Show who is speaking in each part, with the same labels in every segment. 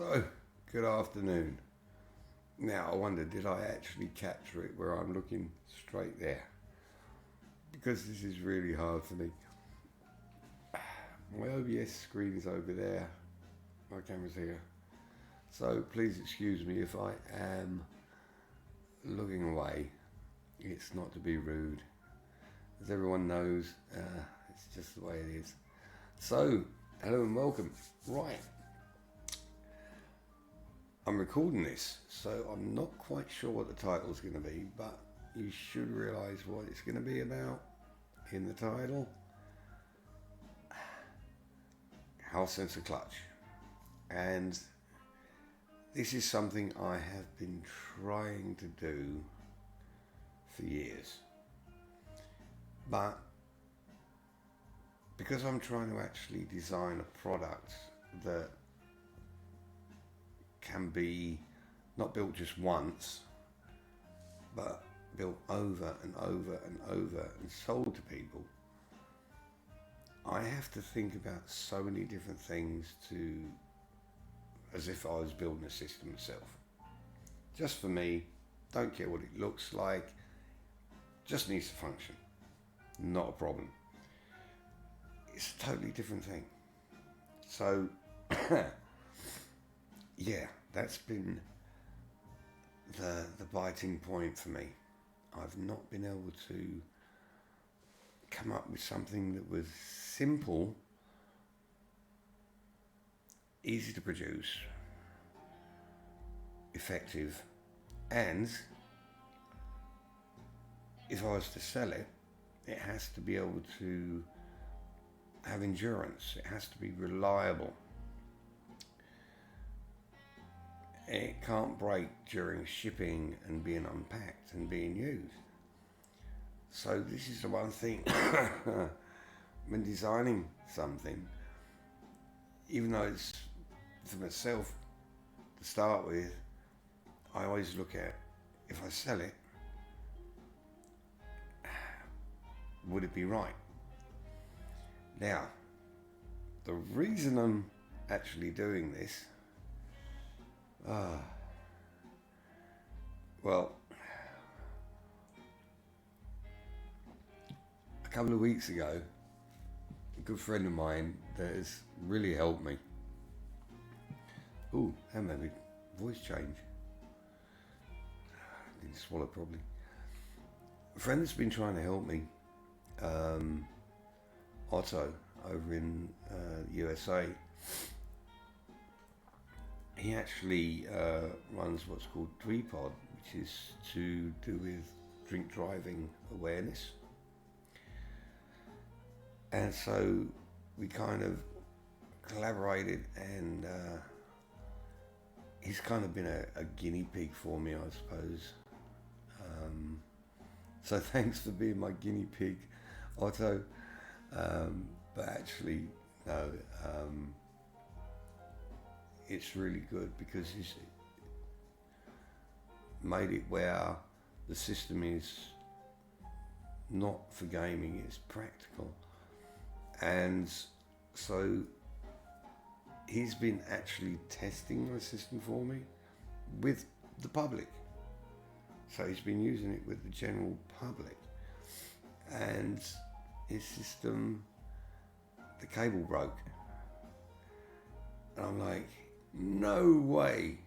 Speaker 1: So, good afternoon. Now, I wonder, did I actually capture it where I'm looking straight there? Because this is really hard for me. My OBS screen is over there. My camera's here. So, please excuse me if I am looking away. It's not to be rude. As everyone knows, it's just the way it is. So, hello and welcome. Right. I'm recording this, so I'm not quite sure what the title's going to be, but you should realise what it's going to be about in the title. House sensor clutch. And this is something I have been trying to do for years. But because I'm trying to actually design a product that can be not built just once, but built over and over and over and sold to people, I have to think about so many different things as if I was building a system myself. Just for me, don't care what it looks like, just needs to function. Not a problem. It's a totally different thing. So, yeah, that's been the biting point for me. I've not been able to come up with something that was simple, easy to produce, effective, and if I was to sell it, it has to be able to have endurance. It has to be reliable. It can't break during shipping and being unpacked and being used. So this is the one thing when designing something, even though it's for myself to start with, I always look at, if I sell it, would it be right? Now, the reason I'm actually doing this, well, a couple of weeks ago, a good friend of mine that has really helped me. Ooh, that made me voice change. I didn't swallow properly. A friend that's been trying to help me, Otto, over in USA. He actually runs what's called DWEPOD, which is to do with drink driving awareness. And so we kind of collaborated, and he's kind of been a guinea pig for me, I suppose. So thanks for being my guinea pig, Otto. But actually, no, it's really good because he's made it where the system is not for gaming, it's practical. And so he's been actually testing my system for me with the public. So he's been using it with the general public. And his system, the cable broke. And I'm like, no way.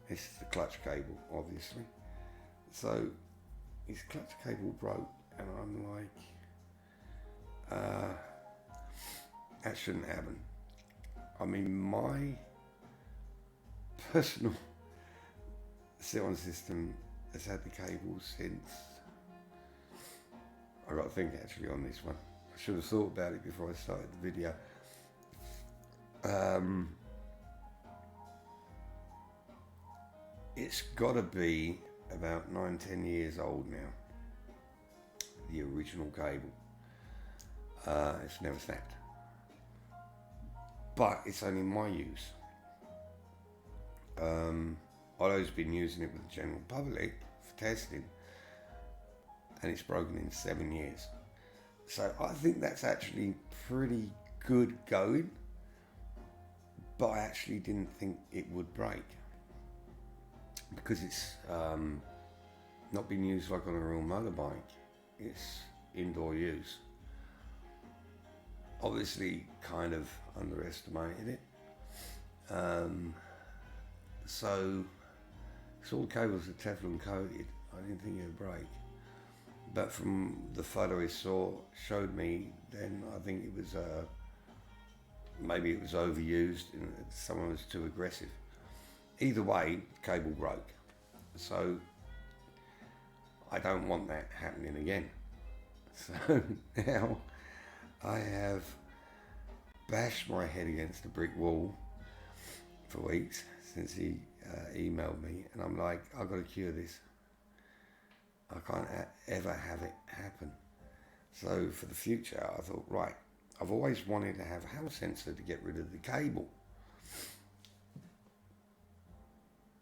Speaker 1: This is the clutch cable, obviously. So his clutch cable broke, and I'm like, that shouldn't happen. I mean, my personal sit-on system has had the cable since, I got to think actually on this one. I should have thought about it before I started the video. It's got to be about 9-10 years old now, the original cable. It's never snapped, but it's only my use. Otto's been using it with the general public for testing, and it's broken in 7 years. So I think that's actually pretty good going. but I actually didn't think it would break because it's not been used like on a real motorbike. It's indoor use. Obviously kind of underestimated it. So all the cables are Teflon coated. I didn't think it would break. But from the photo I showed me, then I think it was maybe it was overused and someone was too aggressive. Either way, the cable broke. So I don't want that happening again. So now I have bashed my head against a brick wall for weeks since he emailed me, and I'm like, I've got to cure this. I can't ever have it happen. So for the future, I thought, right, I've always wanted to have a Hall sensor to get rid of the cable.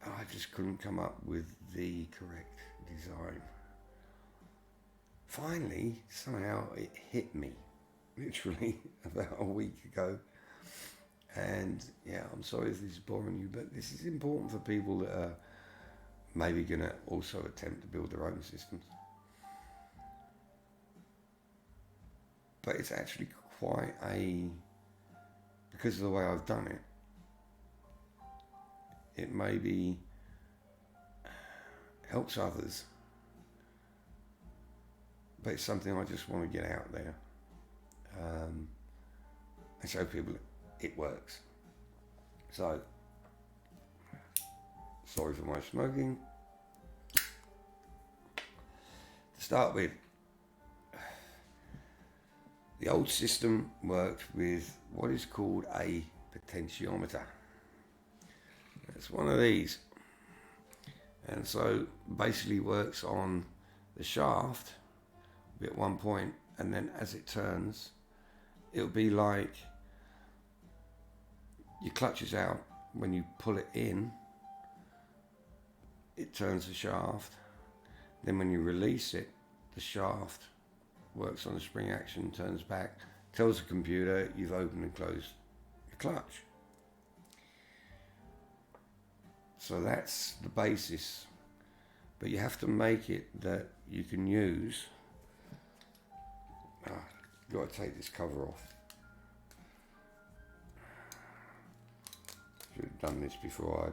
Speaker 1: I just couldn't come up with the correct design. Finally, somehow it hit me, literally about a week ago. And yeah, I'm sorry if this is boring you, but this is important for people that are maybe going to also attempt to build their own systems. But it's actually quite because of the way I've done it maybe helps others. But it's something I just want to get out there and show people it works. So, sorry for my smoking. To start with, the old system worked with what is called a potentiometer. It's one of these, and so basically works on the shaft at one point, and then as it turns, it'll be like your clutch is out. When you pull it in, it turns the shaft. Then when you release it, the shaft works on the spring action, turns back, tells the computer you've opened and closed your clutch. So that's the basis. But you have to make it that you can use. You've got to take this cover off. Should have done this before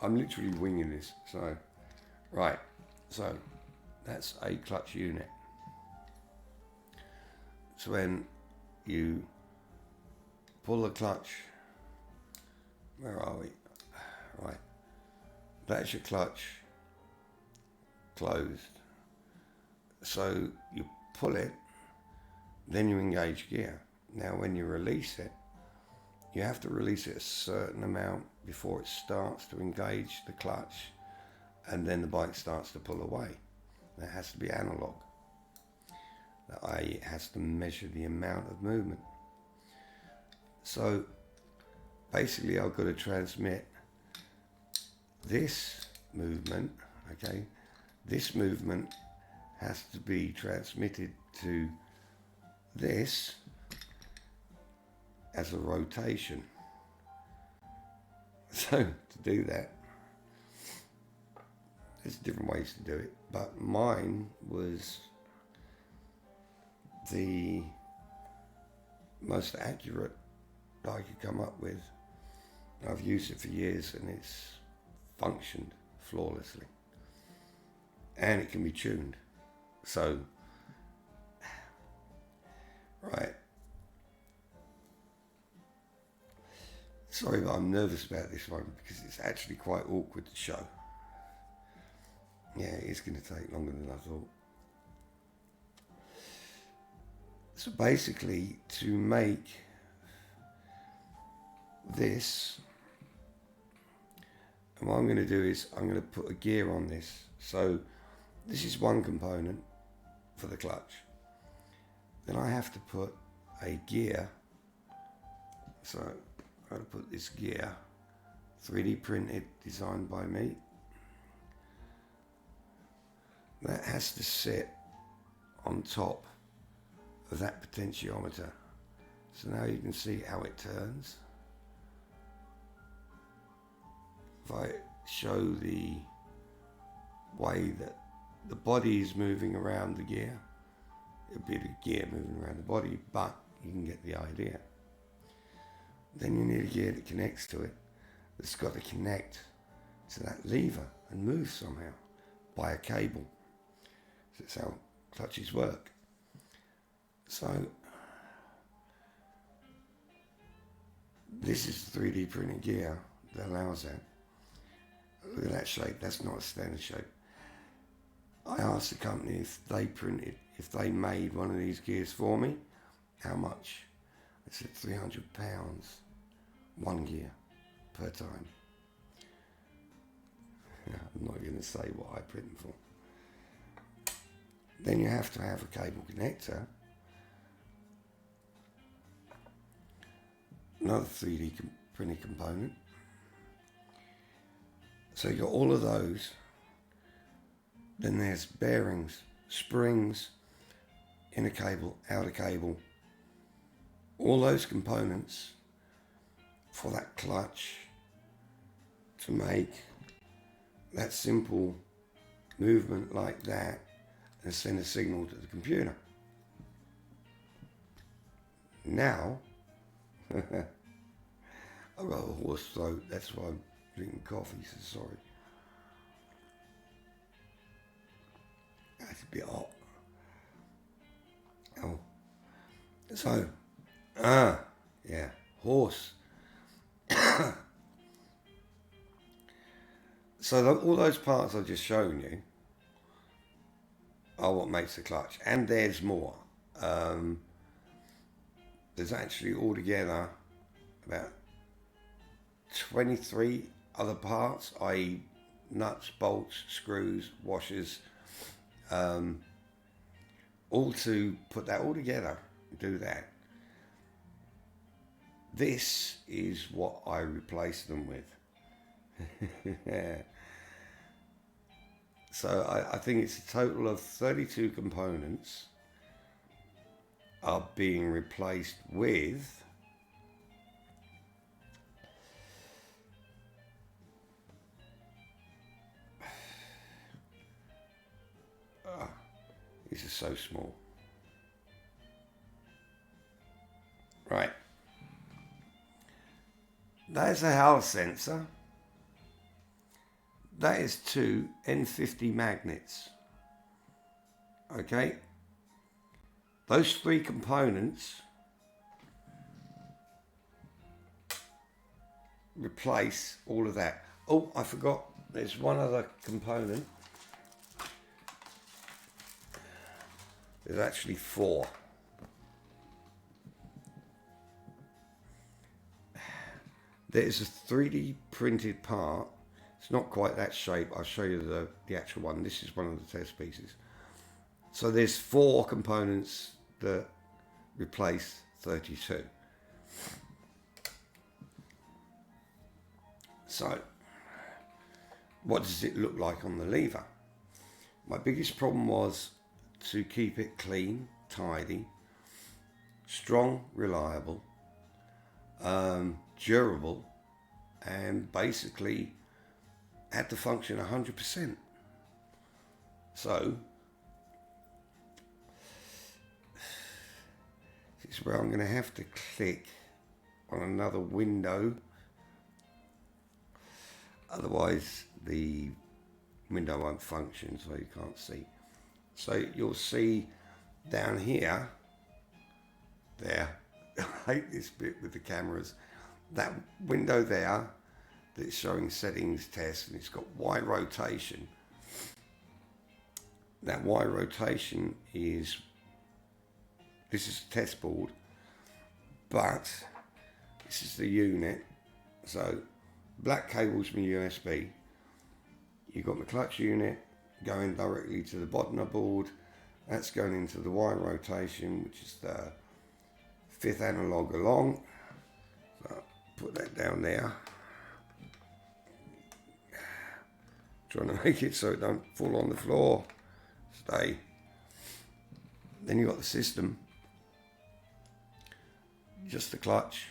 Speaker 1: I'm literally winging this. So, right. So, that's a clutch unit. So when you pull the clutch, where are we? Right. That's your clutch closed. So you pull it, then you engage gear. Now when you release it, you have to release it a certain amount before it starts to engage the clutch, and then the bike starts to pull away. That has to be analog. It has to measure the amount of movement. So basically I've got to transmit this movement, okay? This movement has to be transmitted to this as a rotation. So to do that, there's different ways to do it, but mine was the most accurate that I could come up with. I've used it for years and it's functioned flawlessly, and it can be tuned. So, right. Sorry, but I'm nervous about this one because it's actually quite awkward to show. Yeah, it's going to take longer than I thought. So basically, to make this, and what I'm going to do is I'm going to put a gear on this. So this is one component for the clutch. Then I have to put a gear. So I've got to put this gear, 3D printed, designed by me. That has to sit on top of that potentiometer. So now you can see how it turns. if I show the way that the body is moving around the gear, a bit of gear moving around the body, but you can get the idea. Then you need a gear that connects to it, that's got to connect to that lever and move somehow by a cable. So that's how clutches work. So this is the 3D printed gear that allows that. Look at that shape, that's not a standard shape. I asked the company if they made one of these gears for me, how much? They said £300, one gear per time. I'm not going to say what I print them for. Then you have to have a cable connector, another 3D printed component. So you got all of those. Then there's bearings, springs, inner cable, outer cable, all those components for that clutch to make that simple movement like that and send a signal to the computer. Now, I've got a hoarse throat, that's why I'm drinking coffee, so sorry. That's a bit hot. Oh. So, yeah, horse. So all those parts I've just shown you are what makes the clutch. And there's more. There's actually altogether about 23 other parts, i.e. nuts, bolts, screws, washers, all to put that all together, do that. This is what I replaced them with. So I think it's a total of 32 components are being replaced with this is so small. Right. That is a Hall sensor. That is 2 N50 magnets. Okay. Those 3 components replace all of that. Oh, I forgot. There's one other component. There's actually 4. There's a 3D printed part. It's not quite that shape. I'll show you the actual one. This is one of the test pieces. So there's 4 components that replace 32. So what does it look like on the lever? My biggest problem was to keep it clean, tidy, strong, reliable, durable, and basically had to function 100%. So this is where I'm going to have to click on another window, otherwise the window won't function, so you can't see. So you'll see down here, there, I hate this bit with the cameras, that window there that's showing settings test, and it's got Y rotation. That Y rotation is, this is a test board, but this is the unit. So black cable's my USB. You've got the clutch unit going directly to the bottom of the board. That's going into the Y rotation, which is the 5th analog along. So put that down there. Trying to make it so it don't fall on the floor. Stay. Then you've got the system. Just the clutch.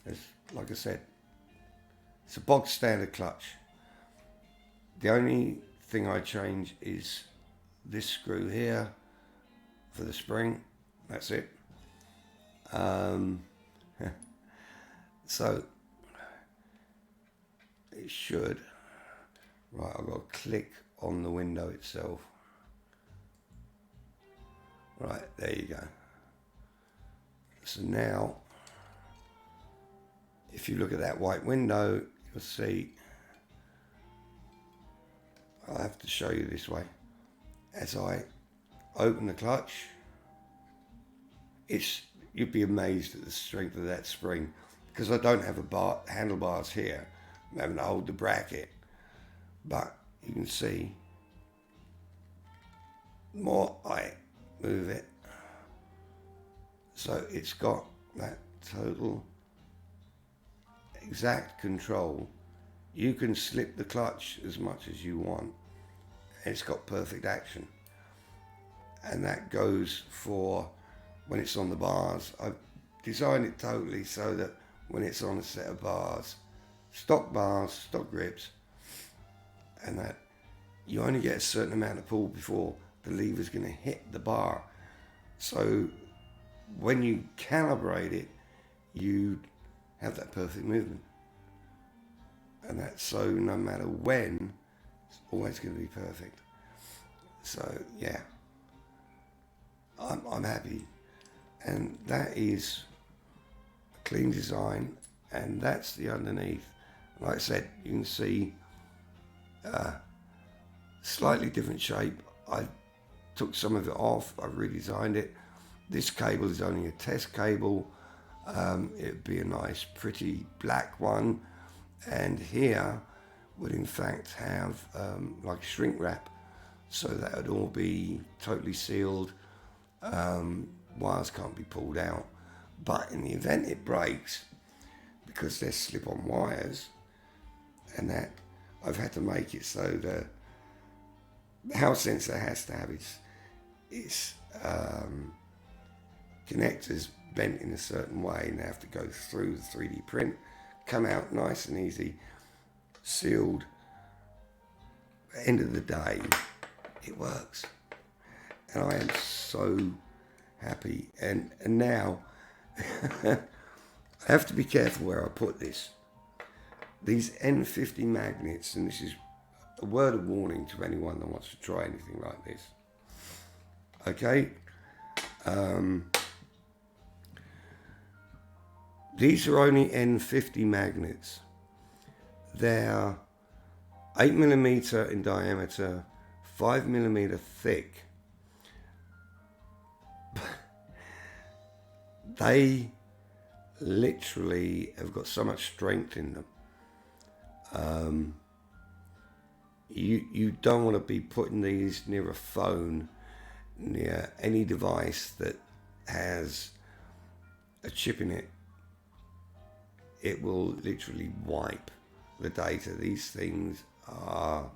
Speaker 1: As like I said, it's a bog standard clutch. The only thing I change is this screw here for the spring. That's it. So it should. Right, I've got to click on the window itself. Right, there you go. So now, if you look at that white window, you'll see, I'll have to show you this way. As I open the clutch, you'd be amazed at the strength of that spring, because I don't have handlebars here. I'm having to hold the bracket, but you can see the more I move it, so it's got that total exact control. You can slip the clutch as much as you want. It's got perfect action, and that goes for when it's on the bars. I've designed it totally so that when it's on a set of bars, stock grips, and that you only get a certain amount of pull before the lever's going to hit the bar. So when you calibrate it, you have that perfect movement. And that's so no matter when, it's always going to be perfect. So yeah, I'm happy. And that is a clean design, and that's the underneath. Like I said, you can see slightly different shape. I took some of it off, I redesigned it. This cable is only a test cable. It'd be a nice pretty black one, and here would in fact have like shrink wrap, so that would all be totally sealed. Wires can't be pulled out, but in the event it breaks, because they're slip-on wires, and that I've had to make it so the house sensor has to have its connectors bent in a certain way, and they have to go through the 3D print, come out nice and easy, sealed. At the end of the day, it works, and I am so happy. And now I have to be careful where I put this. These N50 magnets, and this is a word of warning to anyone that wants to try anything like this. Okay, these are only N50 magnets. They're 8mm in diameter, 5mm thick. They literally have got so much strength in them. You don't want to be putting these near a phone, near any device that has a chip in it. It will literally wipe the data. These things are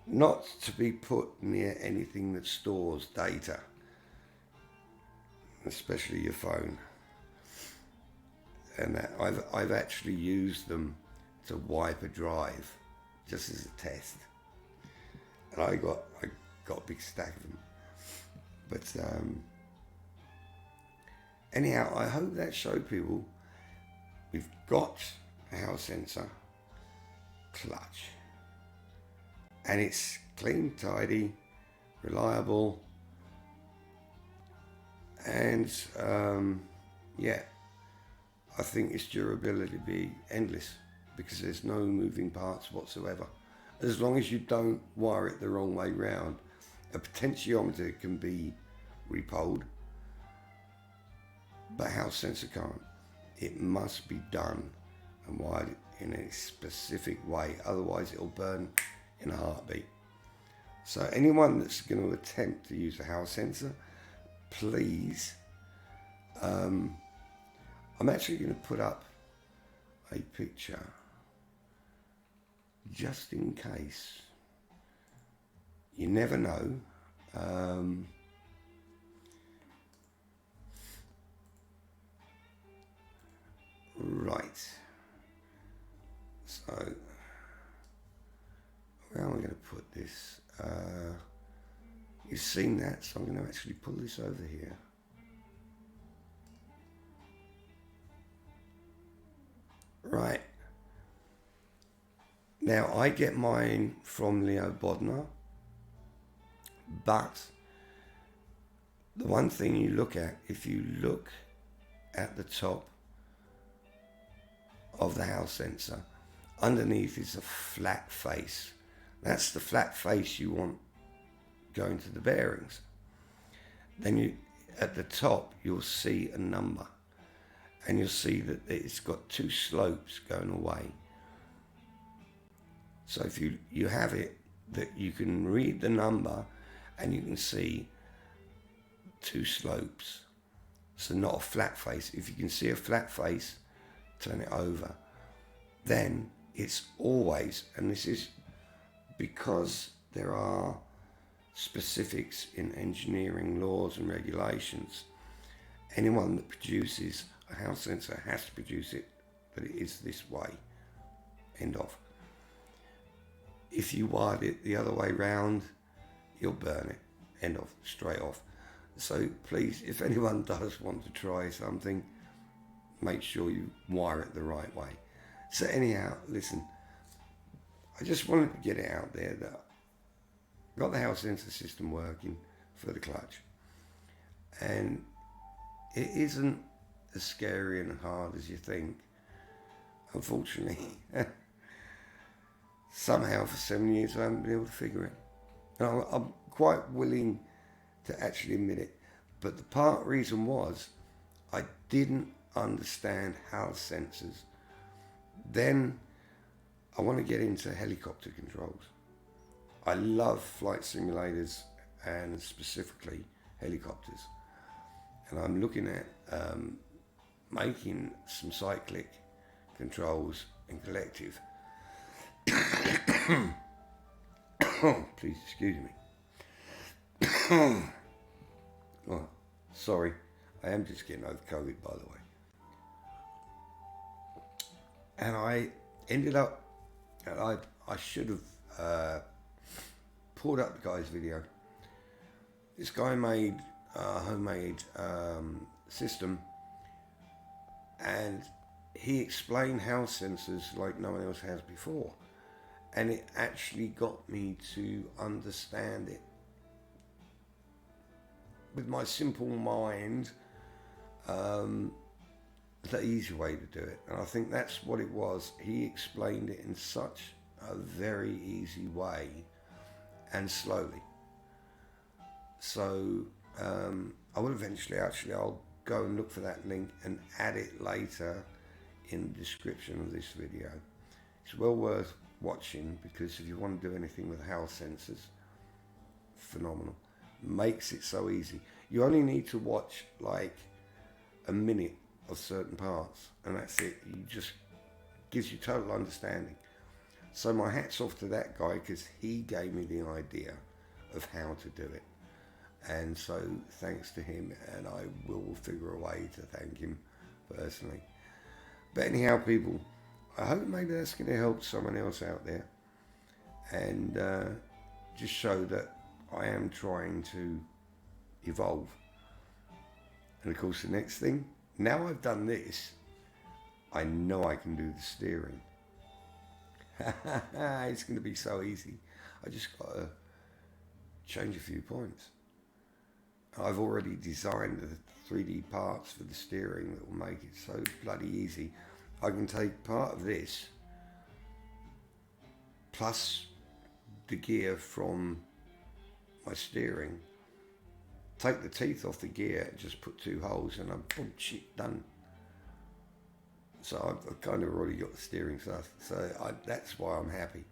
Speaker 1: not to be put near anything that stores data, especially your phone. And that I've actually used them to wipe a drive just as a test, and I got a big stack of them. But anyhow, I hope that showed people we've got a house sensor clutch, and it's clean, tidy, reliable, and yeah, I think its durability will be endless, because there's no moving parts whatsoever. As long as you don't wire it the wrong way round. A potentiometer can be repoled, but house sensor can't. It must be done and wired in a specific way, otherwise it'll burn in a heartbeat. So anyone that's going to attempt to use a house sensor, please, I'm actually going to put up a picture just in case. You never know. Right. So going to put this? You've seen that, so I'm going to actually pull this over here. Right. Now, I get mine from Leo Bodnar, but the one thing you look at, if you look at the top of the house sensor, underneath is a flat face. That's the flat face you want going to the bearings. Then you, at the top, you'll see a number, and you'll see that it's got two slopes going away. So if you have it that you can read the number and you can see two slopes. So not a flat face. If you can see a flat face, turn it over. Then it's always, and this is because there are specifics in engineering laws and regulations, anyone that produces a house sensor has to produce it, but it is this way, end of. If you wired it the other way round, you'll burn it, end of, straight off. So please, if anyone does want to try something, make sure you wire it the right way. So anyhow, listen, I just wanted to get it out there that I've got the house sensor system working for the clutch. And it isn't as scary and hard as you think. Unfortunately, somehow for 7 years I haven't been able to figure it. And I'm quite willing to actually admit it. But the reason was I didn't understand house sensors. Then I want to get into helicopter controls. I love flight simulators and specifically helicopters. And I'm looking at making some cyclic controls and collective. Please excuse me. Oh, sorry, I am just getting over COVID, by the way. And I ended up, I should have pulled up the guy's video. This guy made a homemade system, and he explained house sensors like no one else has before. And it actually got me to understand it. With my simple mind, the easy way to do it. And I think that's what it was. He explained it in such a very easy way and slowly. So I will eventually, I'll go and look for that link and add it later in the description of this video. It's well worth watching, because if you want to do anything with house sensors, phenomenal. Makes it so easy. You only need to watch like a minute of certain parts, and that's it. You just gives you total understanding. So my hat's off to that guy, because he gave me the idea of how to do it. And so thanks to him, and I will figure a way to thank him personally. But anyhow, people, I hope maybe that's going to help someone else out there, and just show that I am trying to evolve. And of course, the next thing, now I've done this, I know I can do the steering. It's going to be so easy. I just got to change a few points. I've already designed the 3D parts for the steering that will make it so bloody easy. I can take part of this plus the gear from my steering, take the teeth off the gear, just put 2 holes, and I'm boom, shit, done. So I've kind of already got the steering stuff. So that's why I'm happy.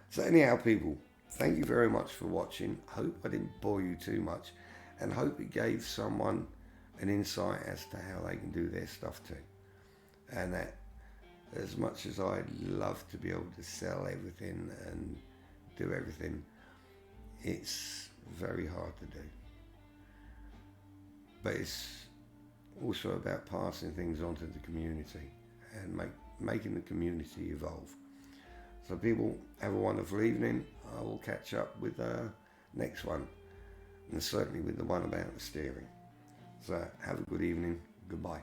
Speaker 1: So anyhow, people, thank you very much for watching. Hope I didn't bore you too much, and hope it gave someone an insight as to how they can do their stuff too. And that, as much as I'd love to be able to sell everything and do everything, it's very hard to do. But it's also about passing things on to the community and making the community evolve. So people, have a wonderful evening. I will catch up with the next one, and certainly with the one about the steering. So have a good evening. Goodbye.